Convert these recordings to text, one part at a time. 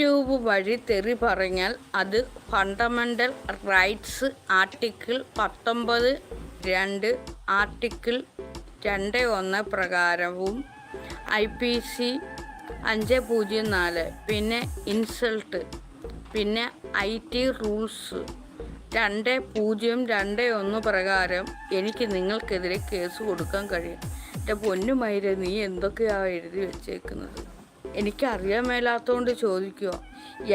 YouTube വഴി തെറി പറഞ്ഞാൽ അത് fundamental rights article 19(2) article 2(1) പ്രകാരവും IPC 504 പിന്നെ ഇൻസൾട്ട് പിന്നെ IT റൂൾസ് 2021 പ്രകാരം എനിക്ക് നിങ്ങൾക്കെതിരെ കേസ് കൊടുക്കാൻ കഴിയും. എൻ്റെ പൊന്നുമയിരെ, നീ എന്തൊക്കെയാണ് എഴുതി വെച്ചേക്കുന്നത്? എനിക്കറിയാൻ മേലാത്തതുകൊണ്ട് ചോദിക്കുക.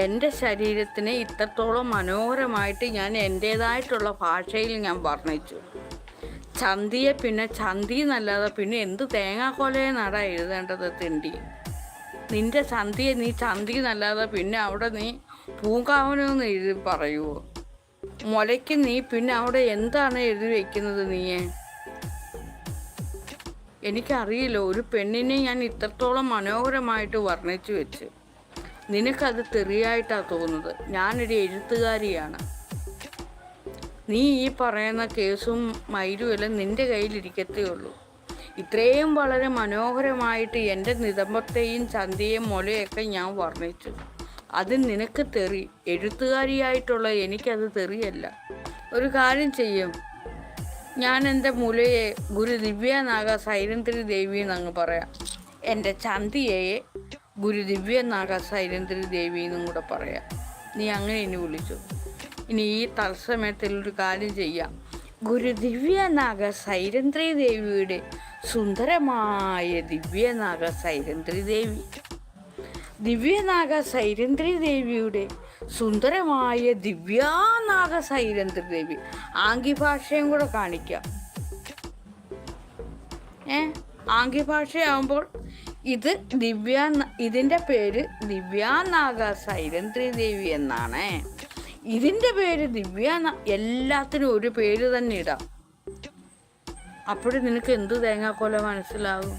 എൻ്റെ ശരീരത്തിനെ ഇത്രത്തോളം മനോഹരമായിട്ട് ഞാൻ എൻ്റേതായിട്ടുള്ള ഭാഷയിൽ ഞാൻ വർണ്ണിച്ചു. ചന്തിയെ പിന്നെ ചന്തി എന്നല്ലാതെ പിന്നെ എന്ത് തേങ്ങാക്കൊലയെന്നാടാ എഴുതേണ്ടത്? തിണ്ടി, നിൻ്റെ ചന്തിയെ നീ ചന്തി എന്നല്ലാതെ പിന്നെ അവിടെ നീ പൂങ്കാവനമെന്ന് എഴുതി പറയുമോ? മുലയ്ക്ക് നീ പിന്നെ അവിടെ എന്താണ് എഴുതി വയ്ക്കുന്നത്? നീയെ എനിക്കറിയില്ല. ഒരു പെണ്ണിനെ ഞാൻ ഇത്രത്തോളം മനോഹരമായിട്ട് വർണ്ണിച്ചു വെച്ച് നിനക്കത് തെറിയായിട്ടാണ് തോന്നുന്നത്. ഞാനൊരു എഴുത്തുകാരിയാണ്. നീ ഈ പറയുന്ന കേസും മയിലുമെല്ലാം നിൻ്റെ കയ്യിലിരിക്കത്തേ ഉള്ളൂ. ഇത്രയും വളരെ മനോഹരമായിട്ട് എൻ്റെ നിതംബത്തെയും ചന്തിയെയും മുലയൊക്കെ ഞാൻ വർണ്ണിച്ചു. അത് നിനക്ക് തെറി. എഴുത്തുകാരിയായിട്ടുള്ള എനിക്കത് തെറിയല്ല. ഒരു കാര്യം ചെയ്യും, ഞാൻ എൻ്റെ മുലയെ ഗുരു ദിവ്യനാഗ സൈരന്ധ്രി ദേവി എന്നങ്ങ് പറയാം. എൻ്റെ ചന്തിയെ ഗുരു ദിവ്യനാഗ സൈരന്ധ്രി ദേവി എന്നും കൂടെ പറയാം. നീ അങ്ങനെ ഇനി വിളിച്ചു. ഇനി ഈ തത്സമയത്തിലൊരു കാര്യം ചെയ്യാം. ഗുരു ദിവ്യനാഗ സൈരന്ധ്രി ദേവിയുടെ സുന്ദരമായ ദിവ്യനാഗ സൈരന്ധ്രി ദേവി, ദിവ്യനാഗ സൈരന്ധ്രി ദേവിയുടെ സുന്ദരമായ ദിവ്യാനാഗ സൈരന്ധ്രി ദേവി. ആംഗ്യഭാഷയും കൂടെ കാണിക്കാം. ആംഗ്യഭാഷയാകുമ്പോൾ ഇതിൻ്റെ പേര് ദിവ്യാനാഗ സൈരന്ധ്രി ദേവി എന്നാണ്. ഇതിൻ്റെ പേര് എല്ലാത്തിനും ഒരു പേര് തന്നെ ഇടാം. അപ്പോഴും നിനക്ക് എന്ത് തേങ്ങാക്കൊല മനസ്സിലാകും?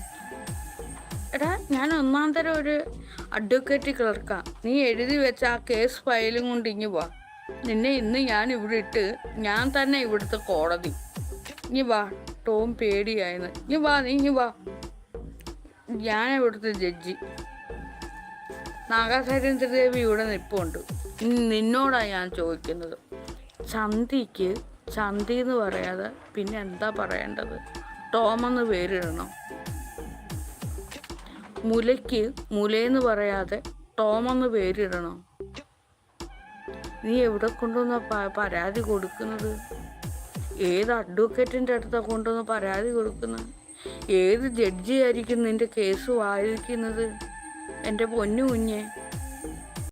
എടാ, ഞാൻ ഒന്നാം തരം ഒരു അഡ്വക്കേറ്റ് ക്ലർക്കാണ്. നീ എഴുതി വെച്ച ആ കേസ് ഫയലും കൊണ്ട് ഇങ്ങ് വാ. നിന്നെ ഇന്ന് ഞാൻ ഇവിടെ ഇട്ട് ഞാൻ തന്നെ ഇവിടുത്തെ കോടതി. ഇനി വാ, ടോം പേടിയായിരുന്നു. ഇനി വാ, നീ ഇനി വാ. ഞാൻ ഇവിടുത്തെ ജഡ്ജി. നാഗസൈരന്ധ്രി ദേവി ഇവിടെ നിൽപ്പുണ്ട്. നിന്നോടാണ് ഞാൻ ചോദിക്കുന്നത്. ചന്തിക്ക് ചന്തി എന്ന് പറയാതെ പിന്നെ എന്താ പറയേണ്ടത്? ടോമെന്ന് പേരിടണം. മുലയ്ക്ക് മുലയെന്ന് പറയാതെ ടോമെന്ന് പേരിടണം. നീ എവിടെ കൊണ്ടുവന്ന പരാതി കൊടുക്കുന്നത്? ഏത് അഡ്വക്കേറ്റിൻ്റെ അടുത്താണ് കൊണ്ടുവന്ന് പരാതി കൊടുക്കുന്നത്? ഏത് ജഡ്ജിയായിരിക്കും നിൻ്റെ കേസ് വാദിക്കുന്നത്? എൻ്റെ പൊന്നു കുഞ്ഞെ,